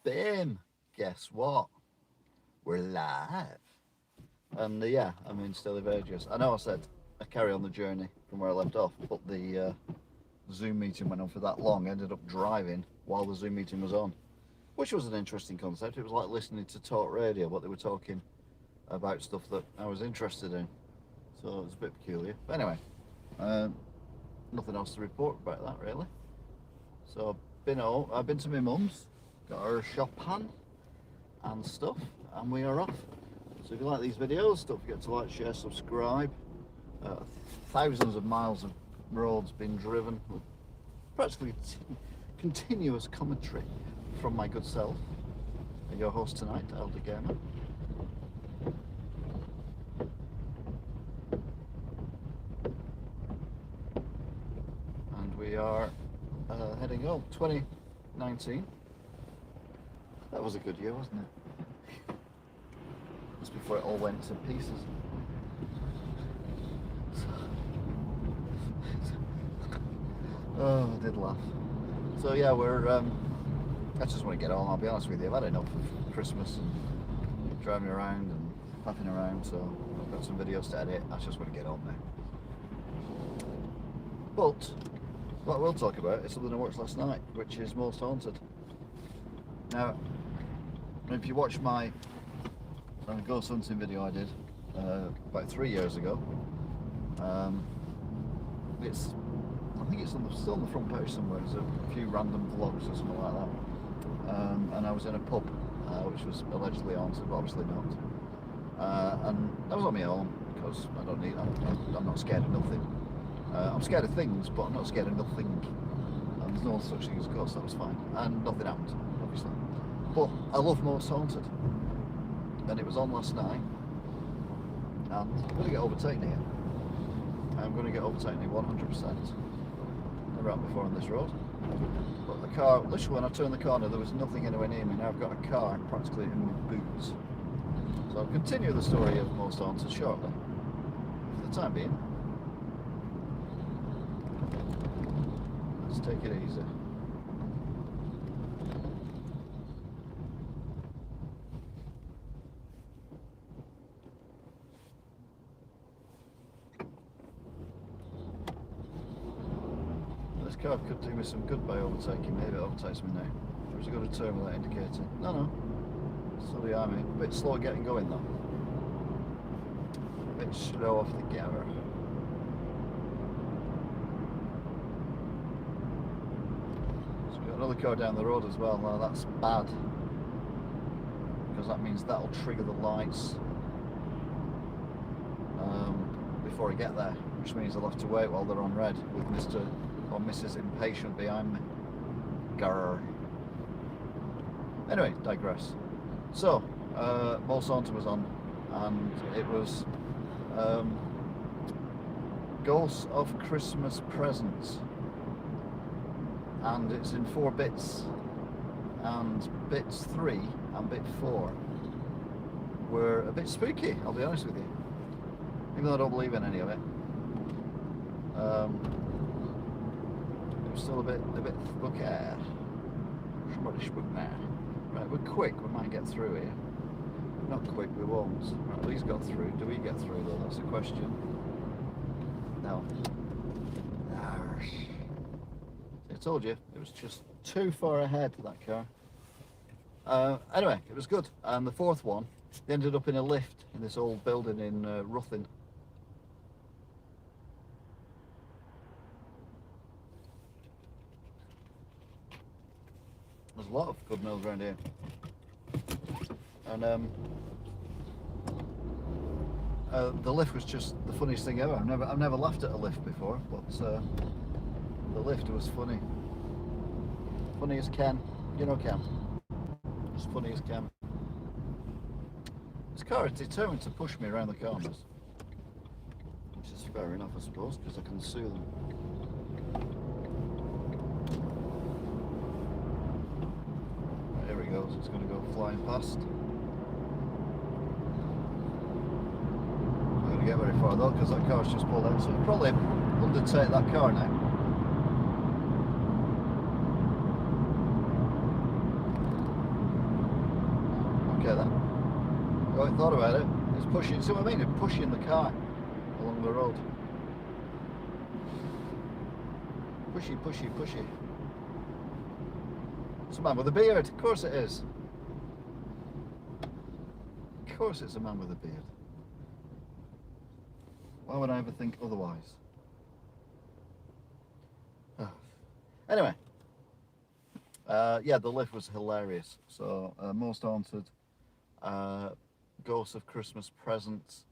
Bim! Guess what? We're live. And yeah, I'm in Stalybridge. I know I said I carry on the journey from where I left off, but the Zoom meeting went on for that long. I ended up driving while the Zoom meeting was on, which was an interesting concept. It was like listening to talk radio, but they were talking about stuff that I was interested in. So it was a bit peculiar. But anyway, nothing else to report about that really. So I've been to my mum's, got her shopping and stuff, and we are off. So if you like these videos, don't forget to like, share, subscribe. Thousands of miles of roads been driven, with practically continuous commentary from my good self. Your host tonight, Elder Gamer. And we are heading home. 2019. That was a good year, wasn't it? Just before it all went to pieces. Oh, I did laugh. So yeah, I just want to get home, I'll be honest with you. I've had enough of Christmas and driving around and faffing around, so I've got some videos to edit. I just want to get home now. But what we'll talk about is something I watched last night, which is Most Haunted. Now, if you watch my ghost hunting video I did about 3 years ago, I think it's still on the front page somewhere. There's a few random vlogs or something like that. And I was in a pub which was allegedly haunted, but obviously not. And I was on my own because I'm not scared of nothing. I'm scared of things, but I'm not scared of nothing. And there's no such thing as ghosts. That was fine, and nothing happened, obviously. But I love Most Haunted, and it was on last night. And I'm going to get overtaken here. I'm going to get overtaken here 100%. Never happened before on this road. But the car, literally when I turned the corner, there was nothing anywhere near me. Now I've got a car practically in my boots. So I'll continue the story of Most Haunted shortly. For the time being, let's take it easy. This car could do me some good by overtaking me if it overtakes me now. Or has it got a turn with that indicator? No. Still behind me. A bit slow getting going though. A bit slow off the gear. So we've got another car down the road as well. Now that's bad, because that means that'll trigger the lights before I get there, which means I'll have to wait while they're on red with Mr. or Mrs. Impatient behind me. Grrr. Anyway, digress. So, Most Haunted was on, and it was Ghosts of Christmas Presents, and it's in 4 bits, and bits 3 and bit 4 were a bit spooky, I'll be honest with you, even though I don't believe in any of it. It was still a bit spooky. Somebody spooked now. Right, we're quick, we might get through here. Not quick, we won't. Right, at least got through. Do we get through though? That's the question. No. I told you, it was just too far ahead, that car. Anyway, it was good. And the 4th one, they ended up in a lift in this old building in Ruthin. There's a lot of good mills around here, and the lift was just the funniest thing ever. I've never laughed at a lift before, but the lift was funny. Funny as Ken, you know Ken. As funny as Ken. This car is determined to push me around the corners, which is fair enough, I suppose, because I can sue them. Goes, it's going to go flying past. I'm not going to get very far though, because that car's just pulled out, so I'll probably undertake that car now. okay then. Oh, I thought about it. It's pushing, see what I mean? It's pushing the car along the road. Pushy, pushy, pushy. It's a man with a beard. Of course it is. Of course it's a man with a beard. Why would I ever think otherwise? Oh. Anyway. Yeah, the lift was hilarious. So, Most Haunted, Ghosts of Christmas Presents,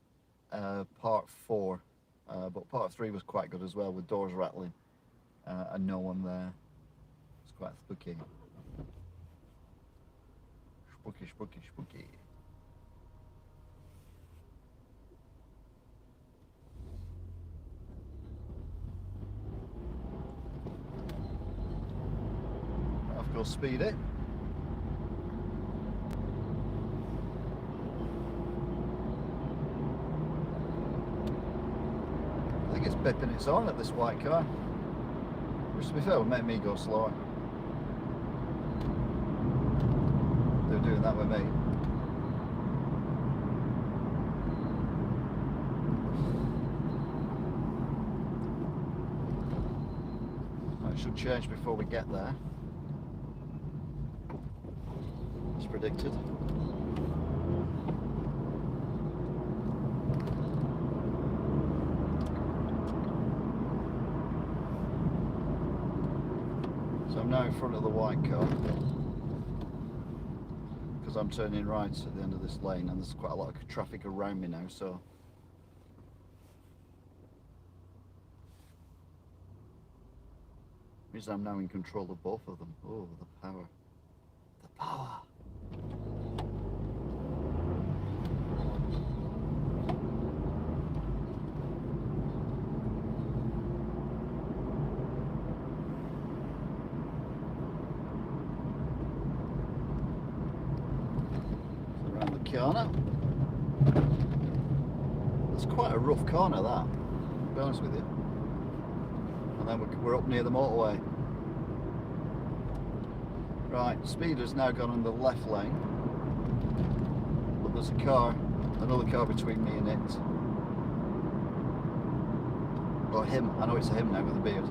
part 4. But part 3 was quite good as well, with doors rattling and no one there. It's quite spooky. Spooky, spooky, spooky. Of course, speed it. I think it's bipping its horn at this white car. Which, to be fair, would make me go slower. They're doing that with me. It should change before we get there. As predicted. So I'm now in front of the white car because I'm turning right at the end of this lane, and there's quite a lot of traffic around me now, so means I'm now in control of both of them. Oh, the power. The power. Around the corner. It's quite a rough corner, that, to be honest with you. And then we're up near the motorway. Right, speeder's now gone in the left lane, but there's a car, another car between me and it. Or him, I know it's a him now with a beard.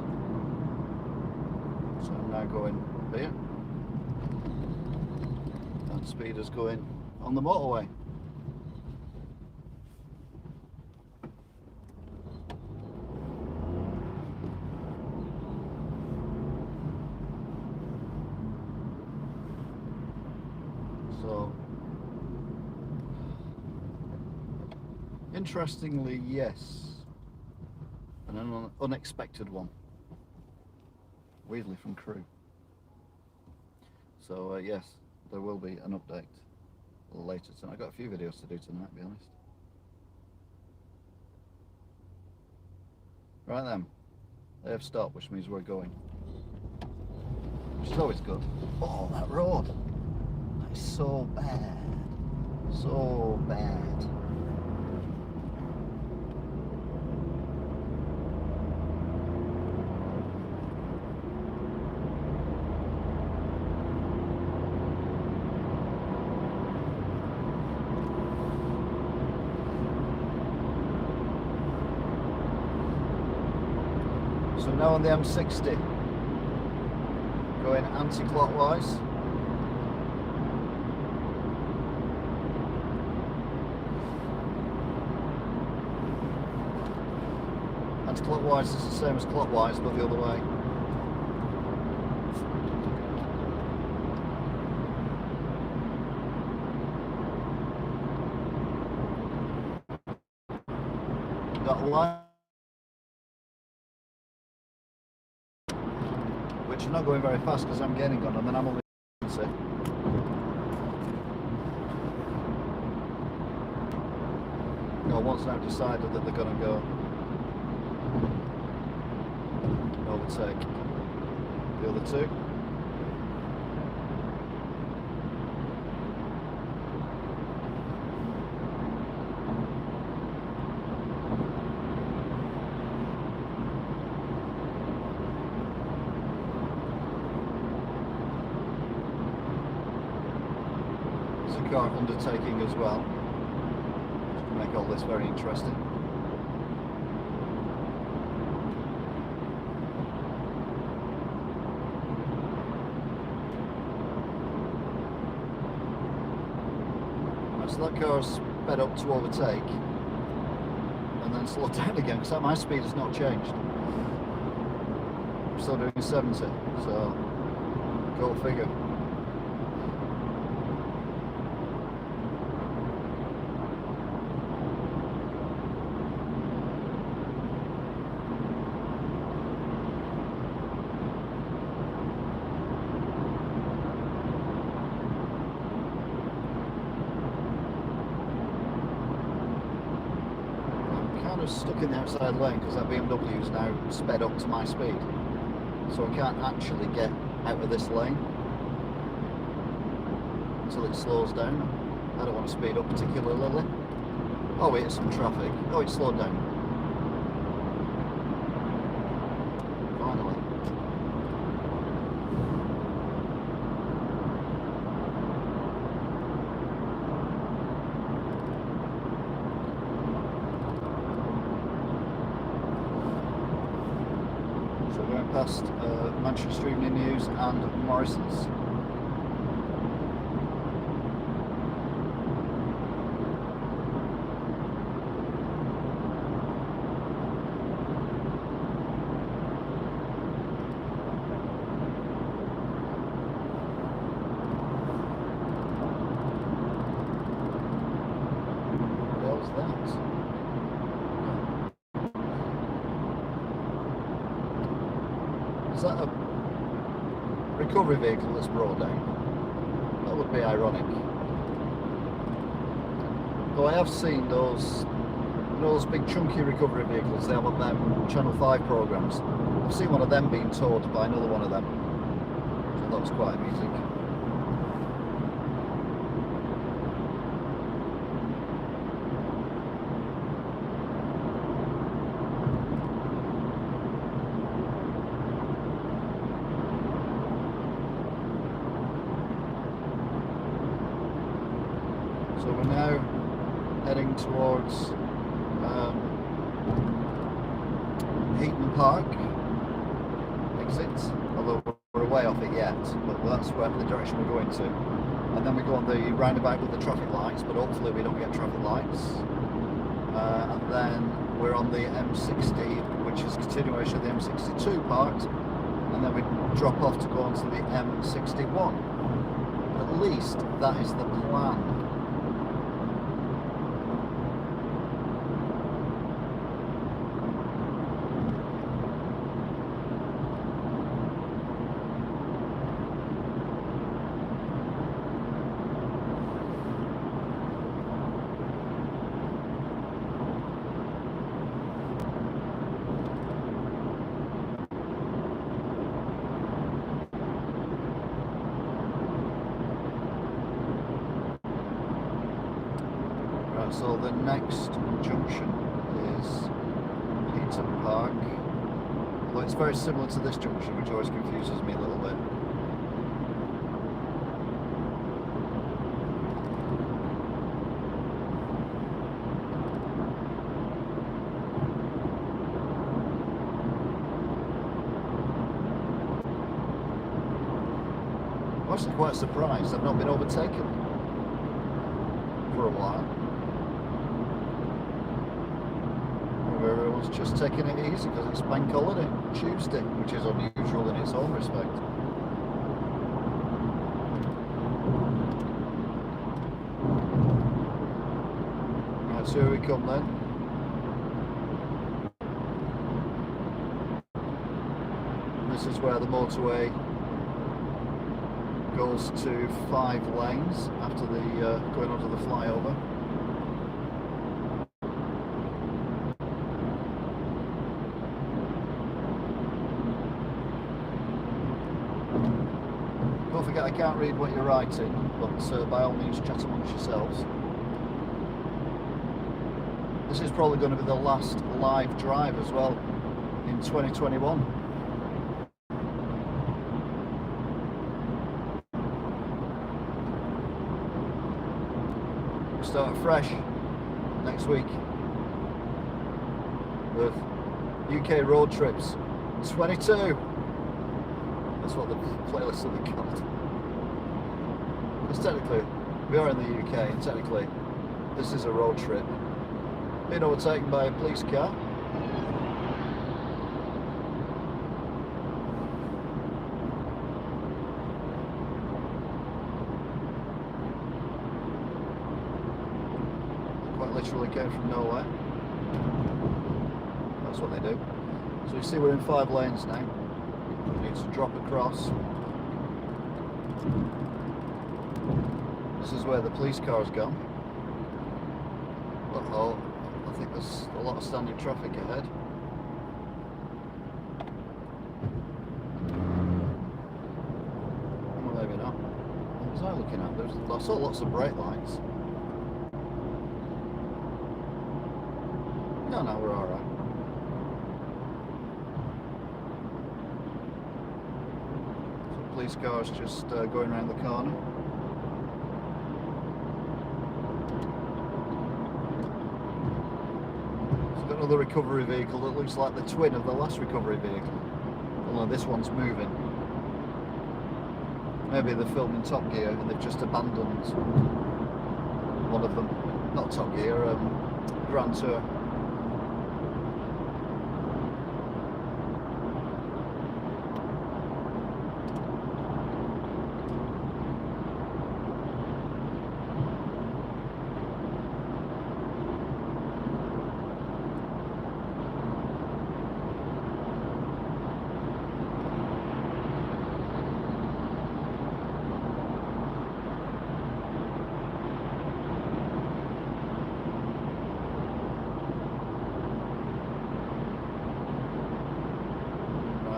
So I'm now going here, and speeder's going on the motorway. So, interestingly, yes, an unexpected one, weirdly from crew. So yes, there will be an update later tonight. I've got a few videos to do tonight, to be honest. Right then, they have stopped, which means we're going, which is always good. Oh, that road! So bad, so bad. So now on the M60, going anti-clockwise. Anti-clockwise is the same as clockwise, but the other way. Got a line, which is not going very fast because I'm gaining on them, and I'm only one's now decided that they're going to go overtake the other two. car undertaking as well, just to make all this very interesting. So that car's sped up to overtake and then slowed down again, because my speed has not changed. I'm still doing 70, so go figure. Stuck in the outside lane because that BMW is now sped up to my speed, so I can't actually get out of this lane until it slows down. I don't want to speed up particularly. Oh, we hit some traffic. Oh, it slowed down. Finally. Past Manchester Evening News and Morrison's. What the hell's that? Is that a recovery vehicle that's brought down? That would be ironic. Though I have seen those, you know, those big chunky recovery vehicles they have on them Channel 5 programmes. I've seen one of them being towed by another one of them. So that was quite amusing. So we're now heading towards Heaton Park exit, although we're way off it yet, but that's where the direction we're going to. And then we go on the roundabout with the traffic lights, but hopefully we don't get traffic lights. And then we're on the M60, which is a continuation of the M62 part, and then we drop off to go onto the M61. At least that is the plan. So the next junction is Heaton Park. Well, it's very similar to this junction, which always confuses me a little bit. I'm actually quite surprised I've not been overtaken for a while. Everyone's just taking it easy because it's bank holiday Tuesday, which is unusual in its own respect. Right, so here we come then. And this is where the motorway goes to 5 lanes after the going onto the flyover. Don't forget, I can't read what you're writing, but by all means chat amongst yourselves. This is probably going to be the last live drive as well in 2021. start fresh next week with UK road trips 22. That's what the playlist will be called. Because technically, we are in the UK, and technically, this is a road trip. Being overtaken by a police car. Quite literally came from nowhere. That's what they do. So you see we're in 5 lanes now. We need to drop across. This is where the police car's gone. Uh-oh, I think there's a lot of standing traffic ahead. Well, maybe not. What was I looking at? I saw lots of brake lights. No, we're alright. So the police car's just going around the corner. Another recovery vehicle that looks like the twin of the last recovery vehicle, although this one's moving. Maybe they're filming Top Gear and they've just abandoned one of them. Not Top Gear, Grand Tour.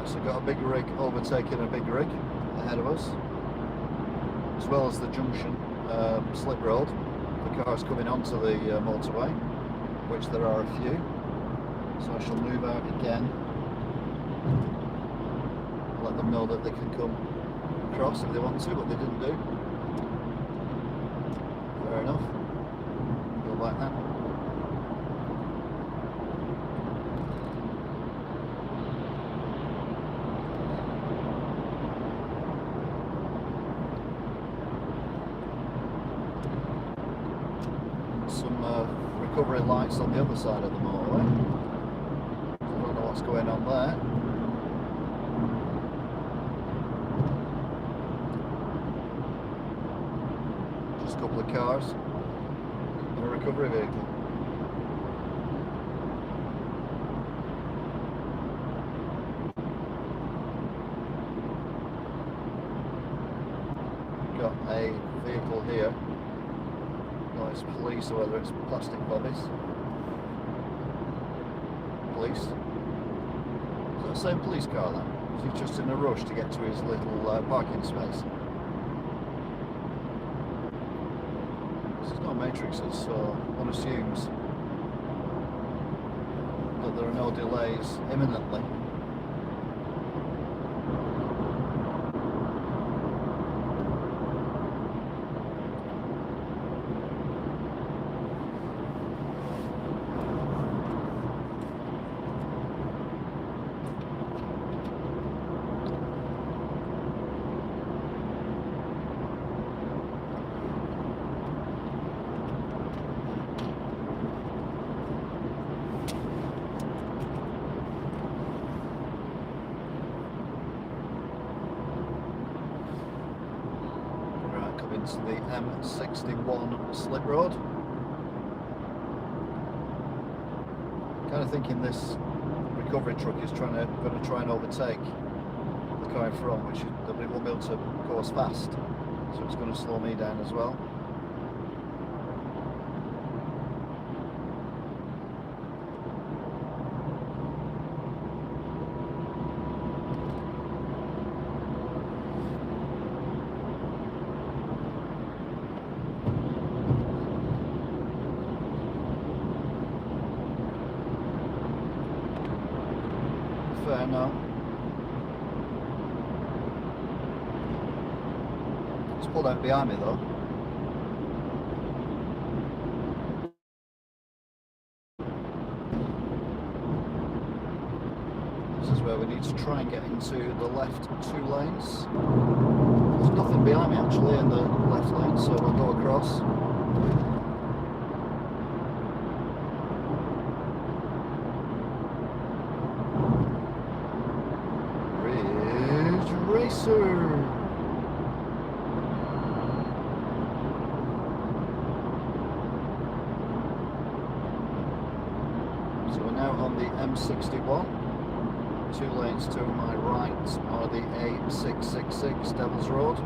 So got a big rig overtaking a big rig ahead of us, as well as the junction slip road. The cars coming onto the motorway, which there are a few. So I shall move out again, let them know that they can come across if they want to, but they didn't do. Fair enough. Go back now. Some recovery lights on the other side of the motorway. I don't know what's going on there. Just a couple of cars and a recovery vehicle. Got a vehicle here. It's police, or whether it's plastic bodies. Police. Is that the same police car then? Is he just in a rush to get to his little parking space? There's no matrices, so one assumes that there are no delays imminently. To the M61 slip road. Kind of thinking this recovery truck is going to try and overtake the car in front, which that it won't be able to go as fast, so it's going to slow me down as well. Fair now. It's pulled out behind me though. This is where we need to try and get into the left 2 lanes. There's nothing behind me actually in the left lane, so we'll go across. Ridge Racer! So we're now on the M61. 2 lanes to my right are the A666 Devil's Road.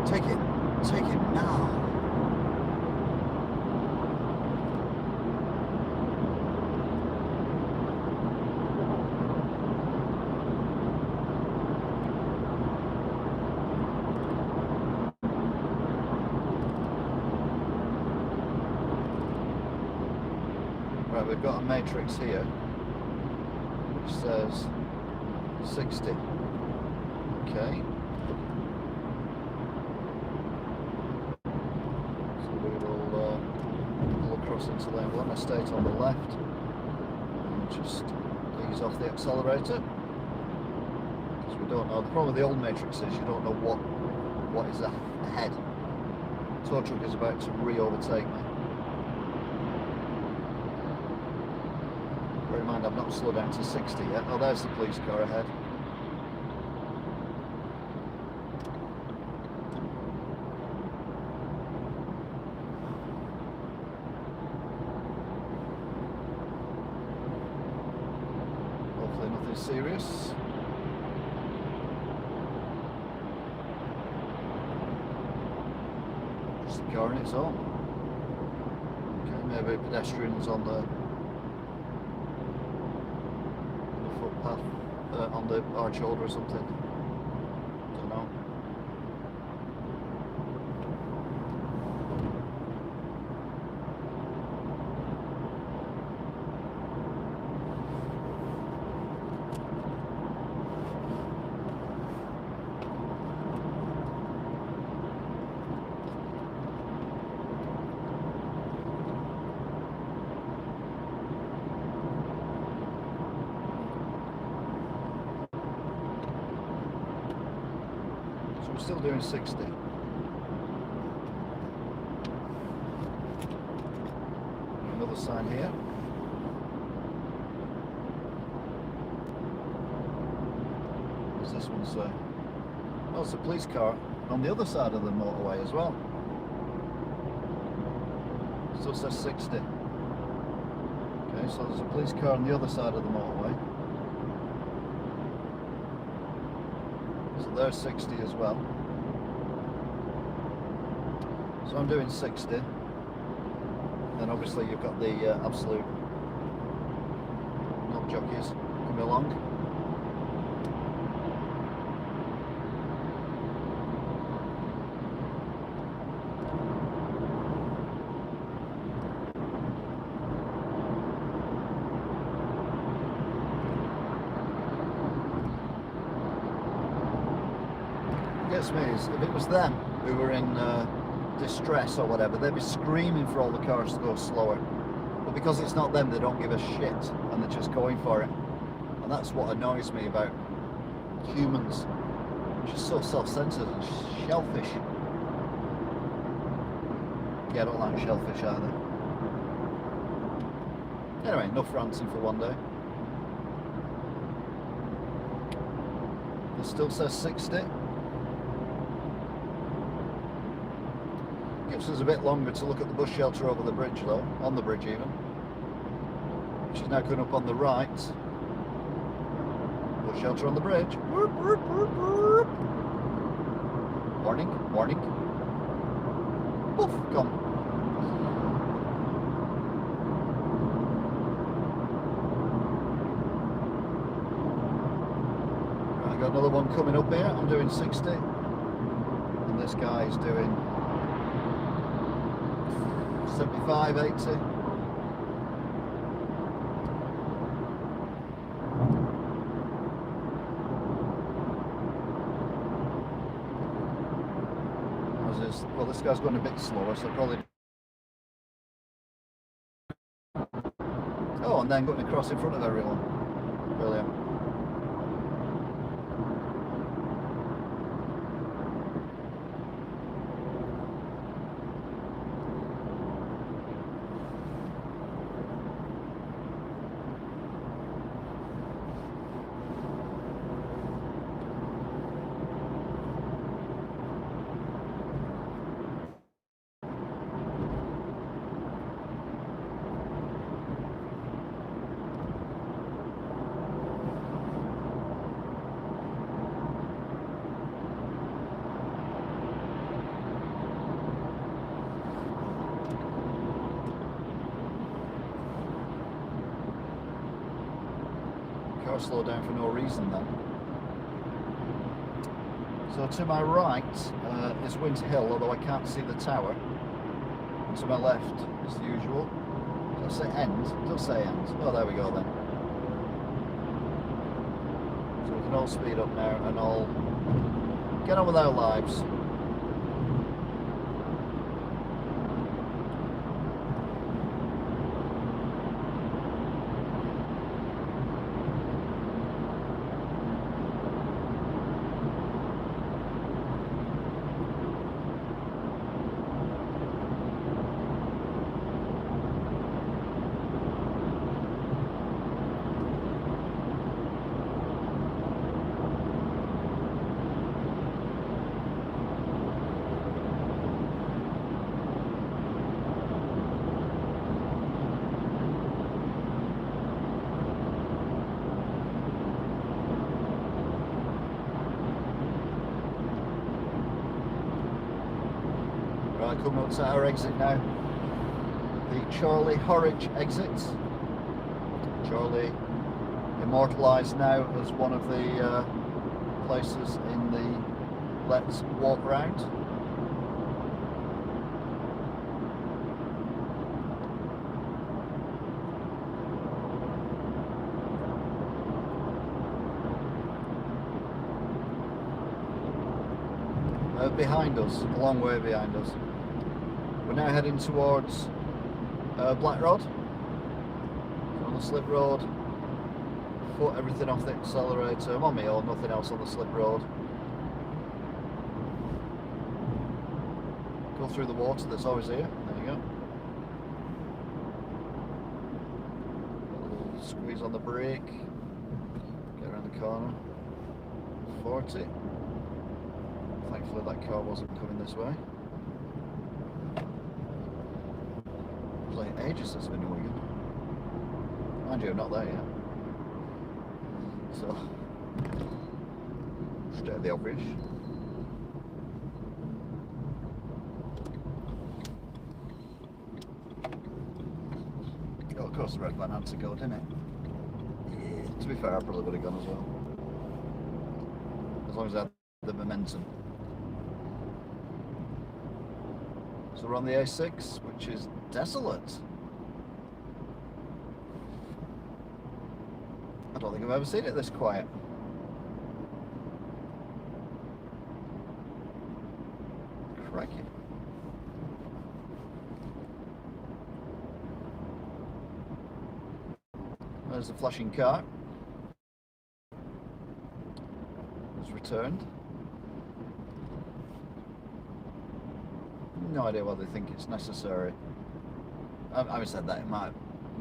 Take it now. Right, we've got a matrix here which says 60. Okay. So we will pull across into lane 1, estate on the left, and just ease off the accelerator. Because we don't know. The problem with the old matrix is you don't know what is ahead. Tow truck is about to re-overtake me. Bear in mind, I've not slowed down to 60 yet. Oh, there's the police car ahead. Hopefully nothing serious. Just the car on its own. Okay, maybe pedestrians on the footpath, on the arch shoulder or something. Don't know. We're still doing 60. Another sign here. What's this one say? Oh, it's a police car on the other side of the motorway as well. Still says 60. Okay, so there's a police car on the other side of the motorway. So there's 60 as well. So I'm doing 60. Then obviously you've got the absolute knob jockeys coming along. Gets me is if it was them who were in distress or whatever, they'd be screaming for all the cars to go slower, but because it's not them, they don't give a shit and they're just going for it. And that's what annoys me about humans, just so self-centered and shellfish. Yeah, I don't like shellfish either. Anyway, enough ranting for one day. It still says 60. Gives us a bit longer to look at the bus shelter over the bridge though, on the bridge even, which is now going up on the right. Bus shelter on the bridge. Whoop, whoop, whoop, whoop. Warning, warning. Poof, gone. Right, I got another one coming up here. I'm doing 60, and this guy's doing 75, 80. because there's, well, this guy's going a bit slower, so probably. Oh, and then going across in front of everyone. Brilliant. Car slow down for no reason then. So to my right is Wind Hill, although I can't see the tower. And to my left is the usual. Does it say end? It does say end. Oh, there we go then. So we can all speed up now and all get on with our lives. Right, coming up to our exit now. The Charlie Horwich exit. Charlie immortalised now as one of the places in the Let's Walk Round. Behind us, a long way behind us. We're now heading towards Black Rod. On the slip road. Foot everything off the accelerator. I'm on my own, nothing else on the slip road. Go through the water that's always here. There you go. A little squeeze on the brake. Get around the corner. 40. Thankfully that car wasn't coming this way. It was like ages since I've been to Wigan. Mind you, I'm not there yet. So, state the obvious. Oh, of course the red van had to go, didn't it? Yeah. To be fair, I probably would have gone as well. As long as I had the momentum. So we're on the A6, which is desolate. I don't think I've ever seen it this quiet. Crikey. There's the flashing car. It's returned. No idea why they think it's necessary. Having said that, it might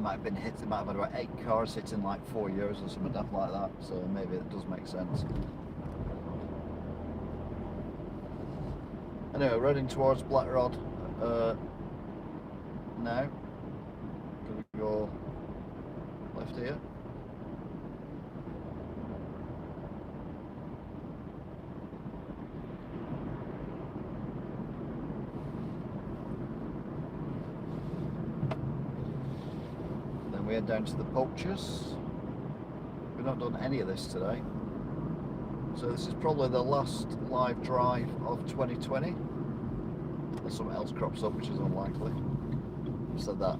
have been hit. It might have had about 8 cars hit in like 4 years or something like that. So maybe it does make sense. Anyway, we're heading towards Black Rod now. Can we go left here? We head down to the Poachers. We've not done any of this today. So this is probably the last live drive of 2020. Unless something else crops up, which is unlikely. I've said that.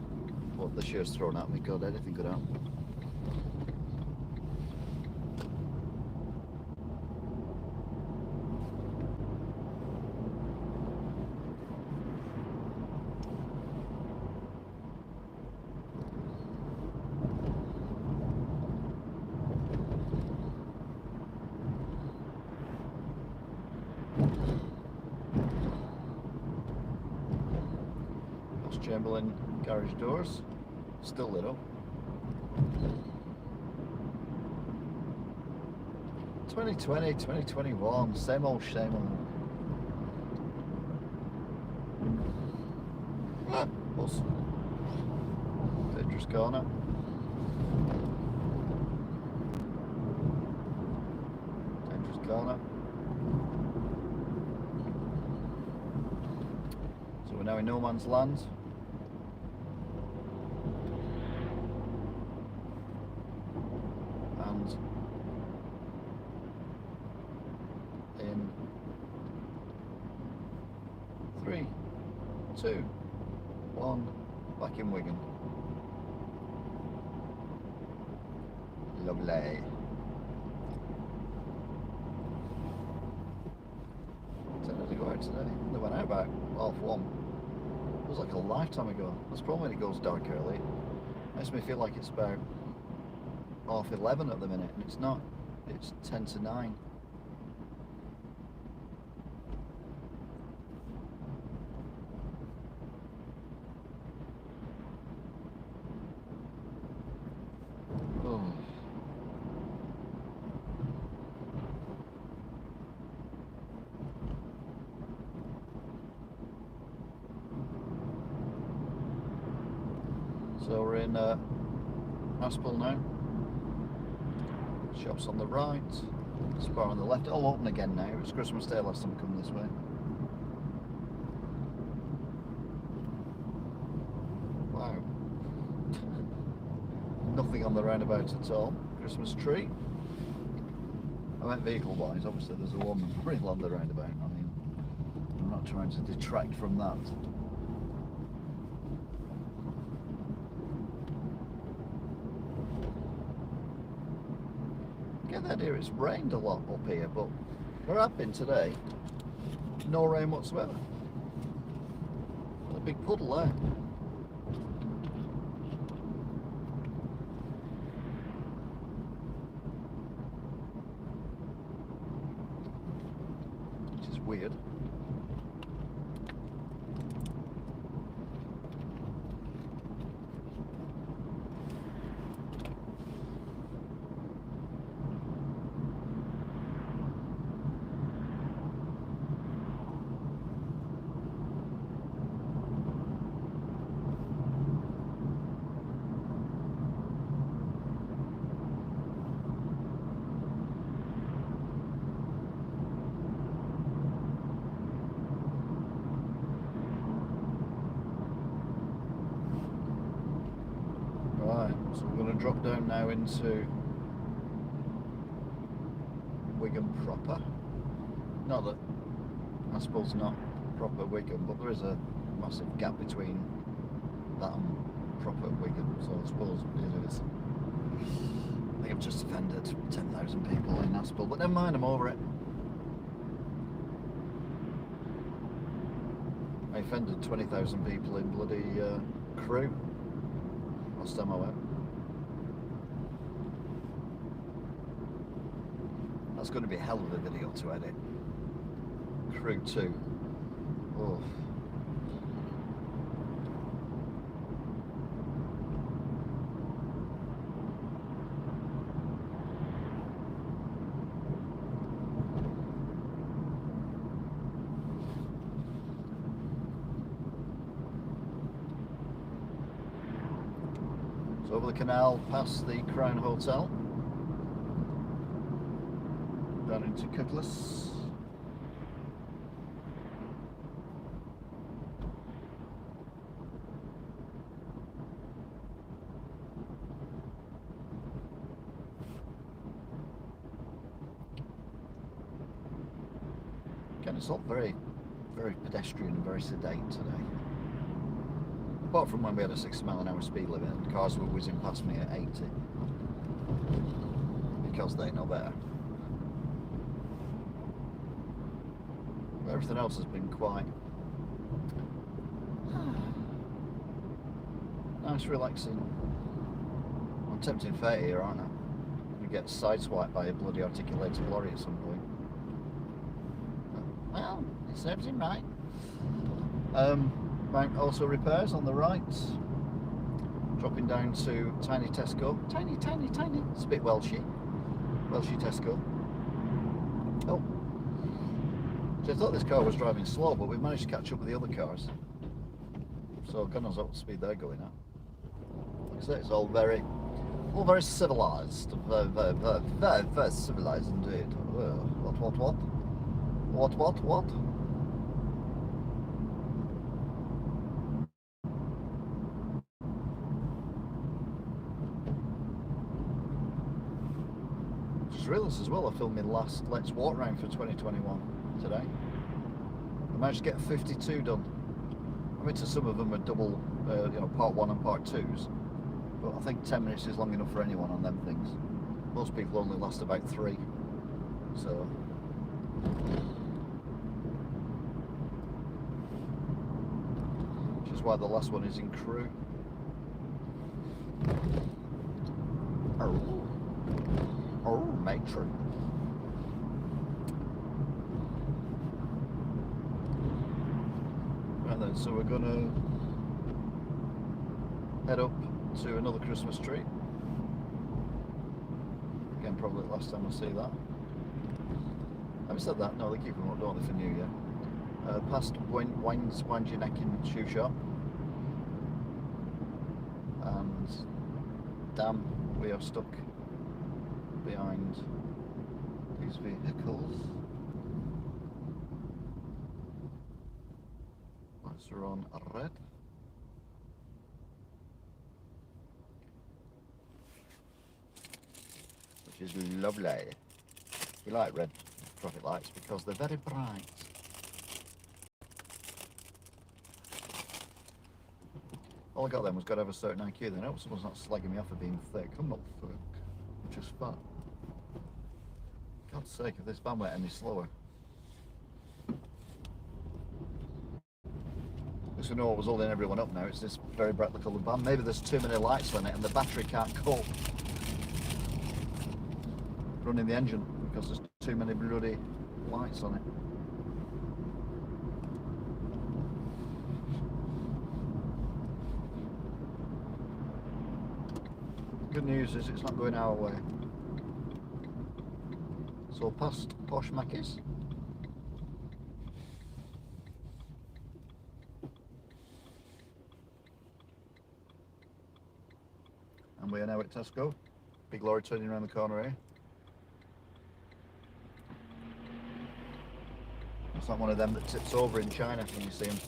What this year's thrown at me, God, anything could happen. Chamberlain garage doors, still lit up. 2020, 2021, same old, same old. Ah, bus. Dangerous corner. Dangerous corner. So we're now in no man's land. And in 3, 2, 1, back in Wigan. Lovely. So did they go out today? They went out about 1:30. It was like a lifetime ago. That's probably when it goes dark early. Makes me feel like it's about 11:30 at the minute, and it's not. It's 10 to 9. Oh. So we're in Aspel now. Shops on the right, Spar on the left. All open again now. It was Christmas Day last time I come this way. Wow. Nothing on the roundabout at all. Christmas tree. I meant vehicle wise, obviously there's a woman real on the roundabout. I mean, I'm not trying to detract from that. Get the idea it's rained a lot up here, but where I've been today, no rain whatsoever. A big puddle there. Which is weird. Right, so we're going to drop down now into Wigan proper. Not that, I suppose not proper Wigan, but there is a massive gap between that and proper Wigan, so I suppose it is. I think I've just offended 10,000 people in Aspel, but never mind, I'm over it. I offended 20,000 people in bloody Crewe last time I went. That's going to be a hell of a video to edit. Crewe 2. Oh. So over the canal, past the Crown Hotel, down into Cookless. Again, it's all very pedestrian and very sedate today. Apart from when we had a 60-mile-an-hour speed limit and cars were whizzing past me at 80. Because they know better. But everything else has been quite nice, relaxing. I'm tempting fate here, aren't I? We get sideswiped by a bloody articulated lorry at some point. Well, it serves him right. Mount also repairs on the right. Dropping down to tiny Tesco. Tiny, tiny, tiny. It's a bit Welshy. Welshy Tesco. Oh. So I thought this car was driving slow, but we managed to catch up with the other cars. So God knows what speed they're going at. Like I say, it's all very civilized. Very civilized indeed. What? What? Just realised as well, I filmed my last Let's Walk Round for 2021 today. I managed to get 52 done. I mean, to some of them are double, part 1 and part 2s. But I think 10 minutes is long enough for anyone on them things. Most people only last about 3. So. Which is why the last one is in crew. Oh, matron. Right then, so we're gonna head up to another Christmas tree. Again, probably the last time I see that. Having said that, no, they keep them up, don't they, for New Year. Past Wanjinekin shoe shop. And damn, we are stuck behind these vehicles. Lights are on red. Which is lovely. We like red traffic lights because they're very bright. All I got then was got to have a certain IQ. Then I hope someone's not slagging me off for being thick. I'm not thick. I'm just fat. God's sake, if this van went any slower. Because we know what was holding everyone up now. It's this very brightly coloured van. Maybe there's too many lights on it and the battery can't cope running the engine because there's too many bloody lights on it. Good news is it's not going our way. So past Posh Mackies. And we are now at Tesco. Big lorry turning around the corner here. It's not one of them that tips over in China when you see them.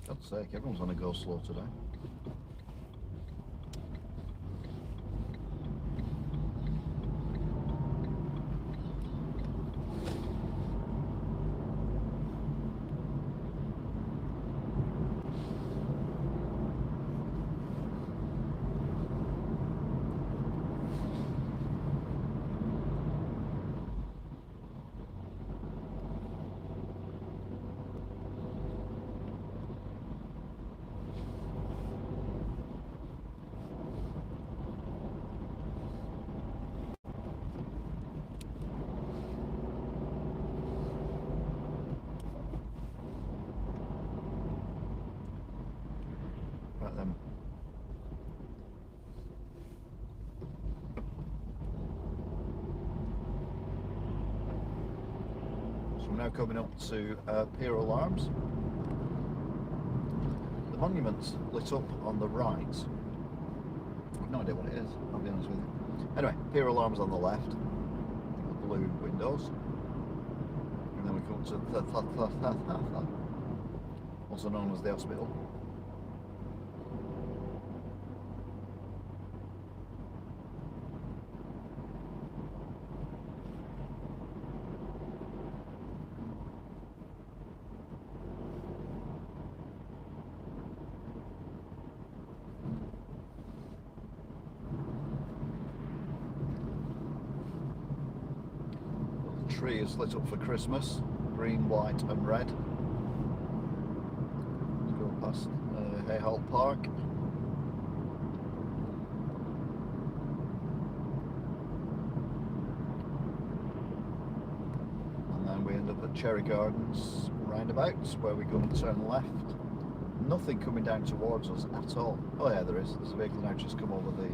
God's sake, everyone's on a go slow today. Right then. So we're now coming up to Pier Alarms. The monument's lit up on the right. I've no idea what it is, I'll be honest with you. Anyway, Pier Alarms on the left, the blue windows. And then we come to also known as the hospital. Tree is lit up for Christmas, green, white and red. Let's go past Hayholt Park. up at Cherry Gardens roundabouts where we go and turn left. Nothing coming down towards us at all. Oh yeah, there is. There's a vehicle now just come over the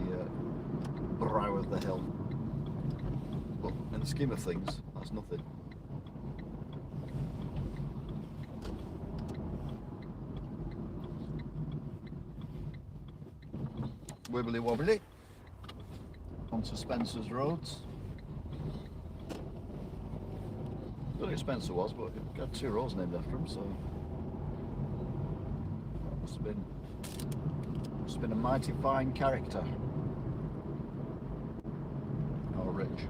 brow of the hill. But in the scheme of things, that's nothing. Wibbly wobbly onto Spencer's Roads. I don't know who Spencer was, but he had 2 roads named after him, so that must have been a mighty fine character. Or rich.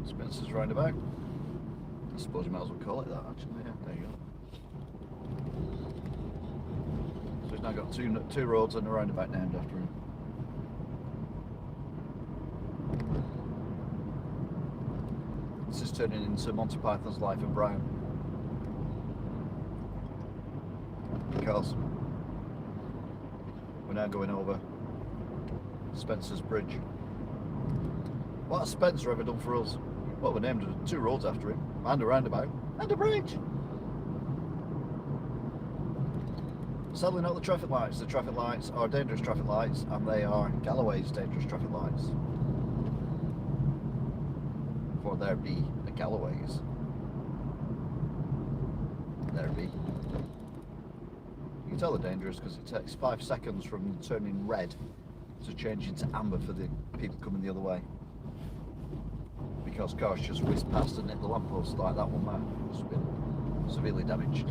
Spencer's roundabout. I suppose you might as well call it that, actually. Yeah, there you go. So he's now got two roads and a roundabout named after him. This is turning into Monty Python's Life of Brian. Because we're now going over Spencer's Bridge. What has Spencer ever done for us? Well, we named 2 roads after him, and a roundabout, and a bridge. Sadly not the traffic lights. The traffic lights are dangerous traffic lights, and they are Galloway's dangerous traffic lights. For there be a Galloway's. There be. You can tell they're dangerous because it takes 5 seconds from turning red to change into amber for the people coming the other way. Because cars just whizzed past and hit the lamppost like that one there. It's been severely damaged.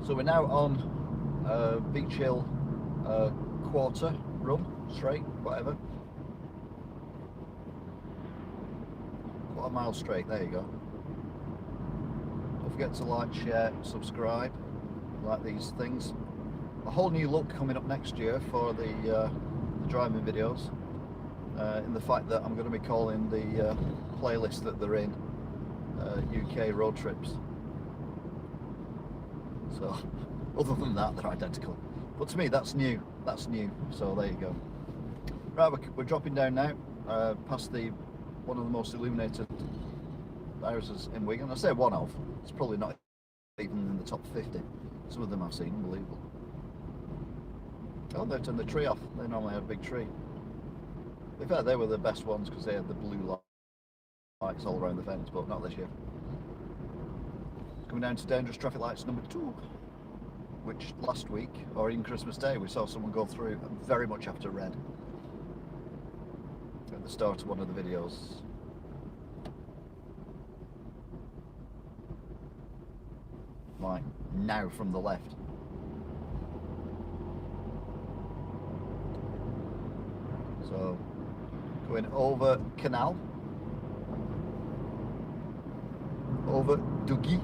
So we're now on Beach Hill quarter run, straight, whatever. Quarter mile straight, there you go. Don't forget to like, share, subscribe, like these things. A whole new look coming up next year for the driving videos. In the fact that I'm going to be calling the playlist that they're in UK road trips. So, other than that, they're identical. But to me, that's new. That's new. So there you go. Right, we're dropping down now, past one of the most illuminated houses in Wigan. I say one of. It's probably not even in the top 50. Some of them I've seen, unbelievable. Oh, they've turned the tree off. They normally had a big tree. In fact, they were the best ones because they had the blue lights all around the fence, but not this year. Coming down to dangerous traffic lights number 2, which last week, or in Christmas Day, we saw someone go through very much after red. At the start of one of the videos. Like, now from the left. So, going over Canal, over Dougie,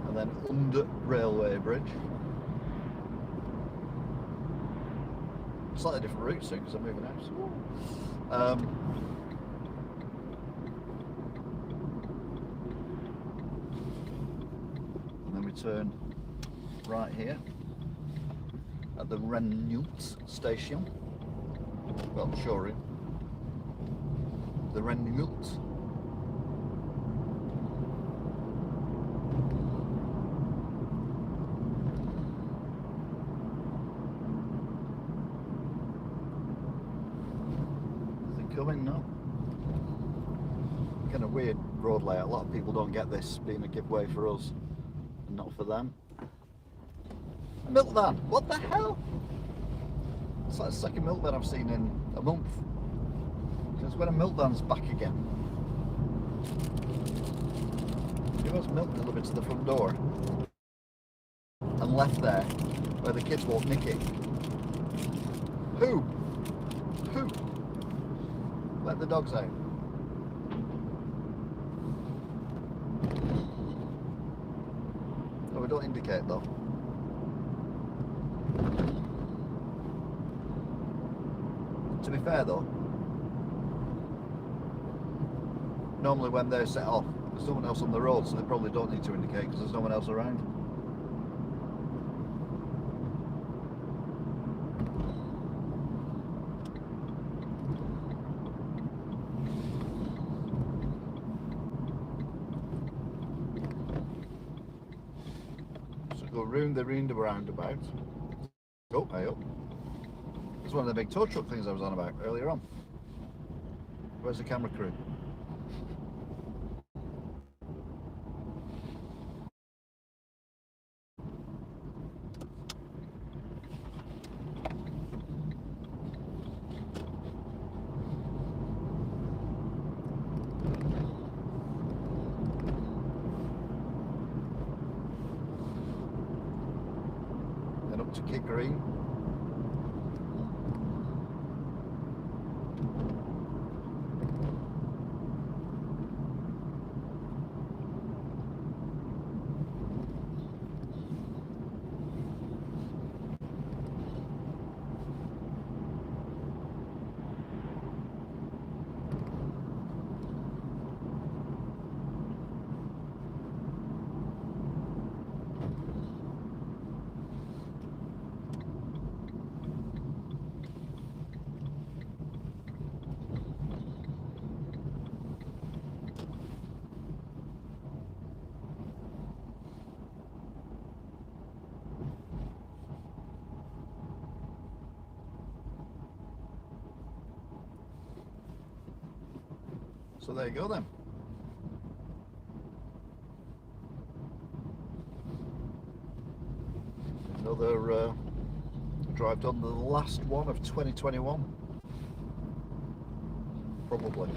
and then under Railway Bridge. Slightly different route soon because I'm moving out. And then we turn right here at the Renult station. Well, showroom. The Renult. Coming now. Kind of weird road layout. A lot of people don't get this being a giveaway for us and not for them. A milk van. What the hell? It's like the second milk van I've seen in a month. Because when a milk van's back again. It was milk delivered to the front door and left there where the kids won't nick it. Who? Who? Let the dogs out. Oh, we don't indicate though. To be fair though, normally when they're set off, there's no one else on the road, so they probably don't need to indicate because there's no one else around. round the roundabout. Oh, hey up. It's one of the big tow truck things I was on about earlier on. Where's the camera crew? Then up to Kit Green. So there you go then. Another drive done, the last one of 2021. Probably.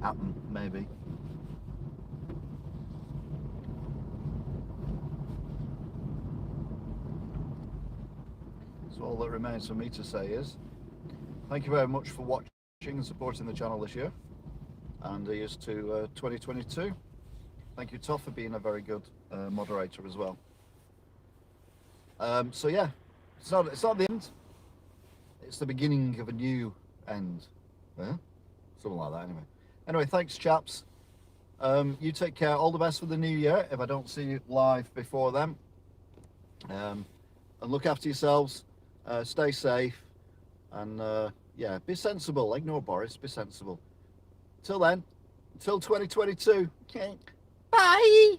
Happen, maybe. So all that remains for me to say is thank you very much for watching and supporting the channel this year, and here's to 2022. Thank you, Toff, for being a very good moderator as well. So yeah, it's not the end. It's the beginning of a new end. Yeah? Something like that anyway. Anyway, thanks chaps. You take care. All the best for the new year if I don't see you live before then. And look after yourselves. Stay safe. And yeah, be sensible. Ignore Boris. Be sensible. Till then. Until 2022. Okay. Bye.